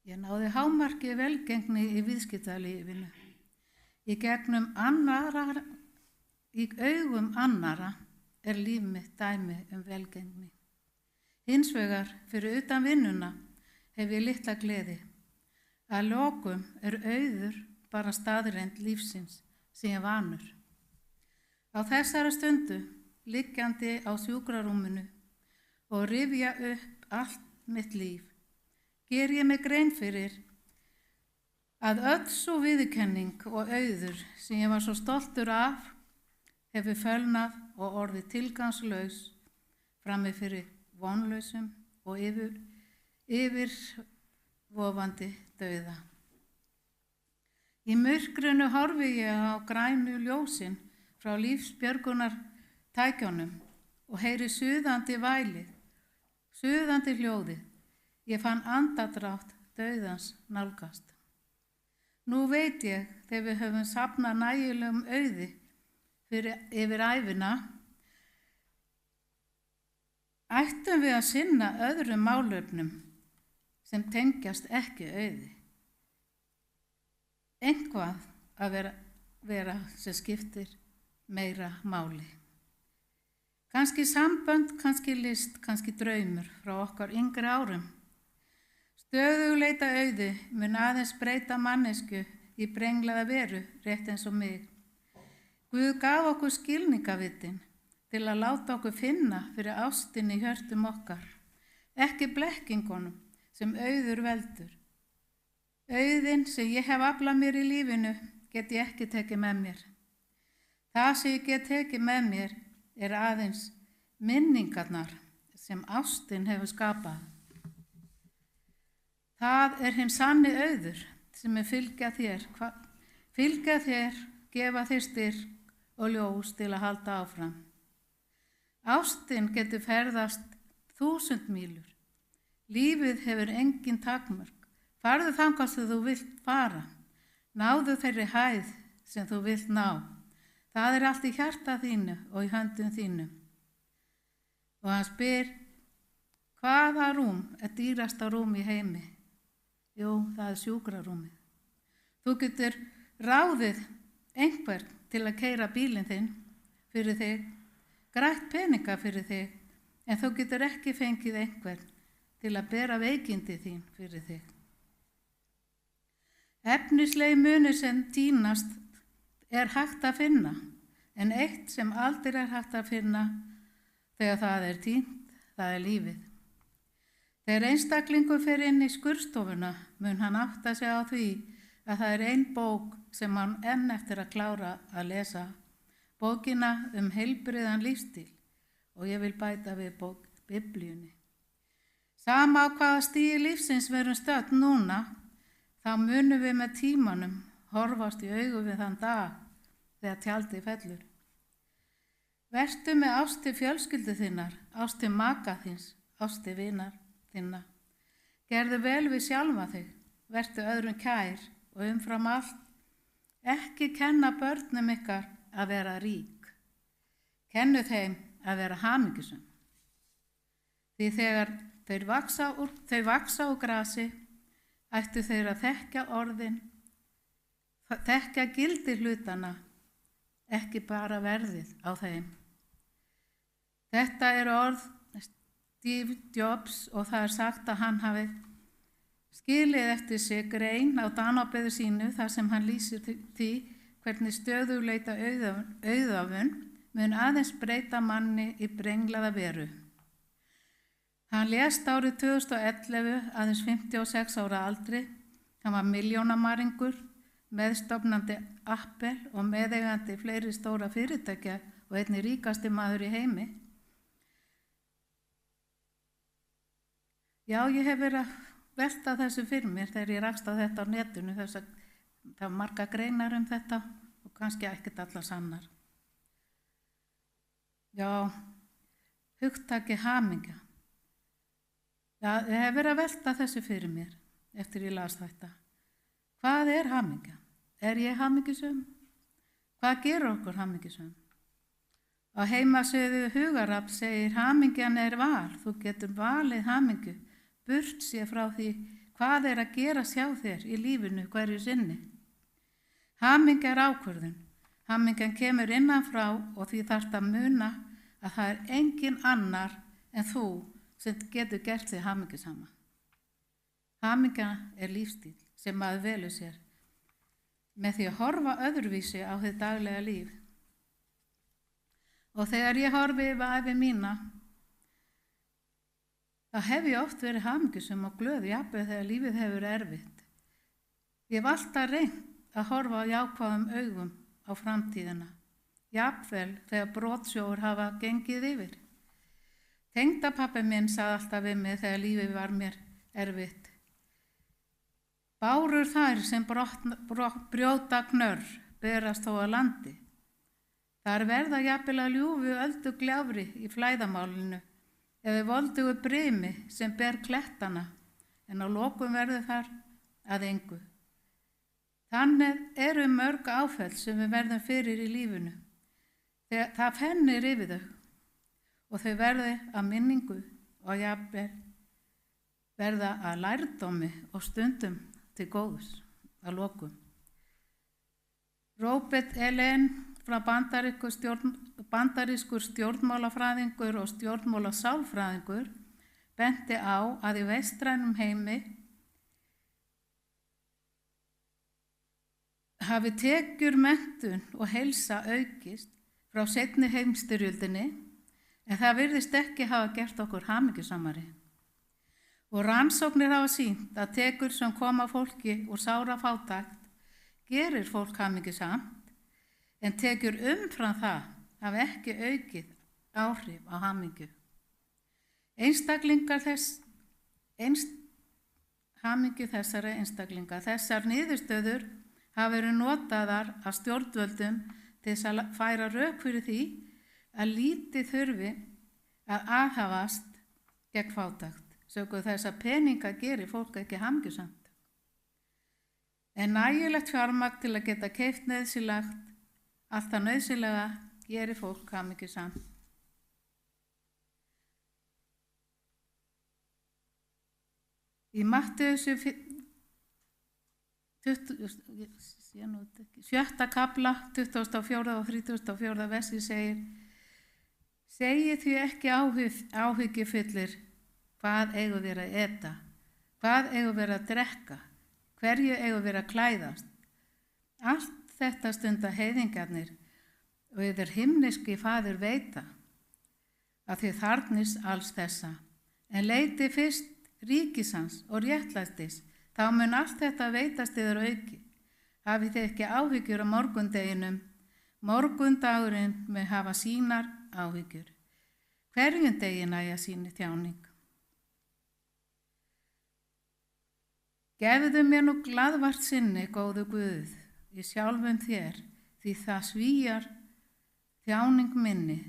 Ég náði hámarki velgengni í viðskiptalífinu. Í augum annara er líf mitt dæmi velgengni. Hins vegar, fyrir utan vinnuna, hef ég litla gleði. Að lokum auður bara staðreynd lífsins sem ég vanur. Á þessari stundu, liggjandi á sjúkrarúminu og rifja upp allt mitt líf, ger ég mig grein fyrir að öll sú viðurkenning og auður sem ég var svo stoltur af hefur fölnað og orðið tilgangslaus frammi fyrir vonlausum og yfirvofandi dauða. Í myrkrinu horfi ég á grænu ljósin frá lífsbjörgunar tækjónum og heyri suðandi vælið, suðandi hljóðið. Ég fann andardrátt dauðans nálgast. Nú veit ég, þegar við höfum safnað nægilegum auði yfir ævina, ættum við að sinna öðrum málefnum sem tengjast ekki auði. Eitthvað að vera sem skiptir meira máli. Kannski sambönd, kannski list, kannski draumur frá okkar yngri árum. Stöðugleita auði mun aðeins breyta mannesku í brenglaða veru rétt eins og mig. Guð gaf okkur skilningavitin til að láta okkur finna fyrir ástinni í hjörtum okkar, ekki blekkingunum sem auður veldur. Auðin sem ég hef aflað mér í lífinu get ég ekki tekið með mér. Það sem ég get tekið með mér er aðeins minningarnar sem ástin hefur skapað. Það er hinn sanni auður sem fylgja þér, gefa þér styrk og ljós til að halda áfram. Ástin getur ferðast 1000 mílur. Lífið hefur engin takmörk. Farðu þangað sem þú vilt fara. Náðu þeirri hæð sem þú vilt ná. Það er allt í hjarta þínu og í höndum þínum. Og hann spyr, hvaða rúm er dýrasta rúm í heimi? Jú, það er sjúkrarúmið. Þú getur ráðið einhvern til að keyra bílinn þinn fyrir þig, grætt peninga fyrir þig, en þú getur ekki fengið einhvern til að bera veikindi þín fyrir þig. Efnislegi munur sem týnast er hægt að finna, en eitt sem aldrei er hægt að finna þegar það er týnt, það er lífið. Þegar einstaklingur fer inn í skurðstofuna mun hann átta sig á því að það er ein bók sem hann enn eftir að klára að lesa, bókina heilbrigðan lífstíl, og ég vil bæta við bók Biblíunni. Sama á hvaða stigi lífsins verum stödd núna, þá munum við með tímanum horfast í augu við þann dag þegar tjaldið fellur. Vertu með ást til fjölskyldu þinnar, ást til maka þins, ást til vinar þinna. Gerðu vel við sjálfa þig, vertu öðrum kær og umfram allt, ekki kenna börnum ykkar að vera rík. Kennu þeim að vera hamingjusöm. Því þegar þau vaxa úr grasi, ættu þeir að þekkja orðin, þekkja gildi hlutana, ekki bara verðið á þeim. Þetta eru orð Steve Jobs og það er sagt að hann hafi skilið eftir sig grein á dánarbeiðu sínu þar sem hann lýsir því hvernig stöðugleita auðafun mun aðeins breyta manni í brenglaða veru. Hann lést árið 2011 aðeins 56 ára aldri. Hann var milljónamaringur, meðstofnandi Apple og meðeigandi fleiri stóra fyrirtækja og einnig ríkasti maður í heimi. Já, ég hef verið að velta þessu fyrir mér þegar ég rakst á þetta á netinu. Það var marga greinar þetta og kannski ekkert allar sannar. Já, hugtakið hamingja. Já, ég hef verið að velta þessu fyrir mér eftir ég las þetta. Hvað er hamingja? Er ég hamingjusöm? Hvað gerur okkur hamingjusöm? Á heimasíðu Hugarafl segir hamingjan er val. Þú getur valið hamingju, burt sér frá því Hvað er að gera sjá þér í lífinu hverju sinni? Hamingja er ákvörðun. Hamingjan kemur innanfrá og því þarft að muna að það er engin annar en þú sem getur gert þig hamingjusama. Hamingja er lífstíl sem maður velur sér með því að horfa öðruvísi á þið daglega líf. Og þegar ég horfi yfir ævi mína, þá hef ég oft verið hamingjusum og glöð, jafnvel þegar lífið hefur erfitt. Ég hef alltaf reynt að horfa á jákvæðum augum á framtíðina, jafnvel þegar brotsjóur hafa gengið yfir. Tengdapabbi minn sagði alltaf við mig þegar lífið var mér erfitt: bárur þær sem brjóta knörr berast þó að landi. Þar verða jafnvel að ljúfu öldu gljáfri í flæðamálinu eða voldugu brimi sem ber klettana, en á lokum verður þar að engu. Þannig eru mörg áföll sem við verðum fyrir í lífinu. Það fennir yfir þau og þau verði að minningu og jafnvel verða að lærdómi og stundum til góðs að lokum. Robert Ellen, frá bandarískur stjórnmálafræðingur og stjórnmálasálfræðingur, benti á að í vestrænum heimi hafi tekjur, menntun og heilsa aukist frá seinni heimsstyrjöldinni, en það virðist ekki hafa gert okkur hamingjusamari. Og rannsóknir hafa sýnt að tekjur sem koma fólki úr sárafátækt gerir fólk hamingjusamt, en tekjur umfram það hafa ekki aukið áhrif á hamingju. Hamingju þessara einstaklinga, þessar niðurstöður hafa verið notaðar af stjórnvöldum til þess að færa rök fyrir því að lítið þurfi að aðhafast gegn fátækt, sökum þess að peninga gerir fólk ekki hamingjusamt. En nægilegt fjármagn til að geta keypt nauðsynlegt, allt það nauðsynlega gerir fólk hamingjusamt. Í Mattheusar 7. kafla 24. og 34. versi segir: segið því ekki áhyggjufullir, hvað eigum við að eta, hvað eigum við að drekka, hverju eigum við að klæðast. Allt þetta stunda heiðingarnir og yfir himneski faðir veita að þið þarfnist alls þessa. En leitið fyrst ríkis hans og réttlætis, þá mun allt þetta veitast yður auki. Hafið þið ekki áhyggjur á morgundeginum, morgundagurinn mun hafa sínar áhyggjur. Hverjum degi nægja síni þjáning. Gefðu mér nú glaðvart sinni, góðu Guð, í sjálfum þér, því það svíjar þjáning minni,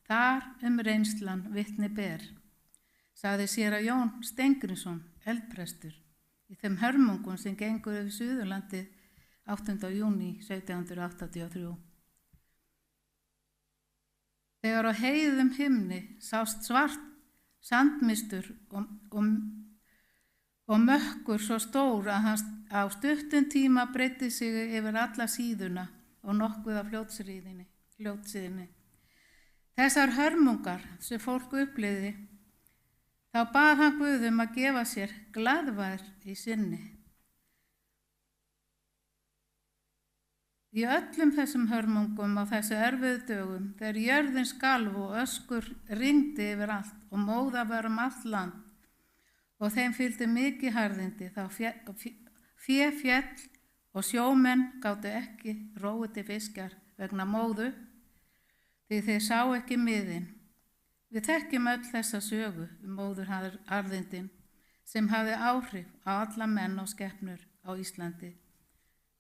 þar reynslan vitni ber, sagði séra Jón Steingrímsson, eldprestur, í þeim hörmungum sem gengur yfir Suðurlandi 8. júní 1783. Þegar á heiðum himni sást svart sandmistur og mökkur svo stór að hann á stuttum tíma breiddi sig yfir alla síðuna og nokkuð af fljótsíðinni. Þessar hörmungar sem fólk upplifði, þá bað hann Guð að gefa sér glaðvær í sinni. Í öllum þessum hörmungum á þessu erfiðu dögum, þegar jörðin skalf og öskur rigndi yfir allt og móða var allt land og þeim fylgdi mikið harðindi, þá fé féll og sjómenn gátu ekki róið til fiskjar vegna móðu, því þeir sá ekki miðin. Við þekkjum öll þessa sögu móðurharðindin sem hafði áhrif á alla menn og skepnur á Íslandi.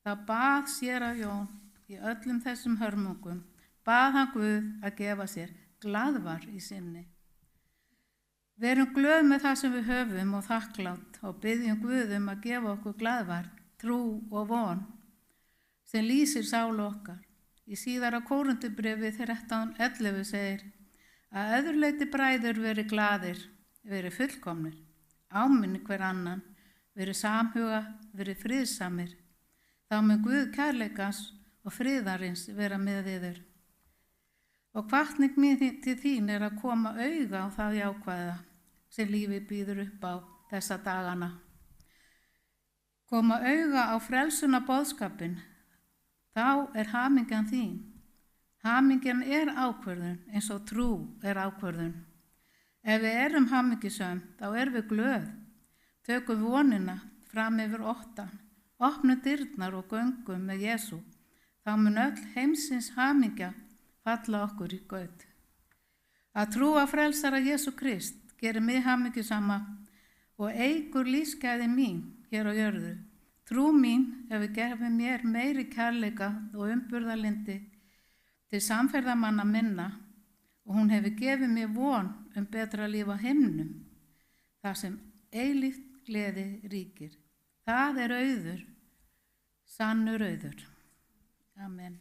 Það bað séra Jón í öllum þessum hörmungum, bað hann Guð að gefa sér glaðvar í sinni. Verum glöð með það sem við höfum og þakklátt og biðjum Guð að gefa okkur glaðvar, trú og von sem lýsir sálu okkar. Í síðara Kórinthubréfi 13:11 segir að öðru leyti bræður veri glaðir, veri fullkomnir, áminni hver annan, verið samhuga, verið friðsamir. Þá mun Guð kærleikans og friðarins vera með yður. Og hvatning mín til þín að koma auga á það jákvæða sem lífið býður upp á þessa dagana. Koma auga á frelsuna boðskapin, þá hamingjan þín. Hamingjan ákvörðun eins og trú ákvörðun. Ef við erum hamingjusöm, þá erum við glöð. Tökum vonina fram yfir óttan, opnum dyrnar og göngum með Jesú. Þá mun öll heimsins hamingja falla okkur í gaut. Að trúa frelsara Jesú Krist gerir mig hamingjusama og eykur lífsgæði mín hér á jörðu. Trú mín hefur gefið mér meiri kærleika og umburðarlyndi til samferðamanna minna og hún hefur gefið mér von betra líf á himnum, þar sem eilíft gleði ríkir. Það auður, sannur auður. Amen.